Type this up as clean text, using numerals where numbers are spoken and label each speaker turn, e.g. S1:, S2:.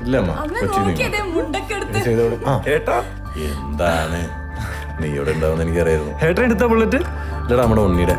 S1: ഇല്ല അമ്മ എന്താണ് നീ ഇവിടെ ഉണ്ടാവുന്ന എനിക്കറിയായിരുന്നു.
S2: ഏട്ടൻ എടുത്ത ബുള്ളറ്റ്
S1: ഇല്ലടാ നമ്മുടെ ഉണ്ണിയുടെ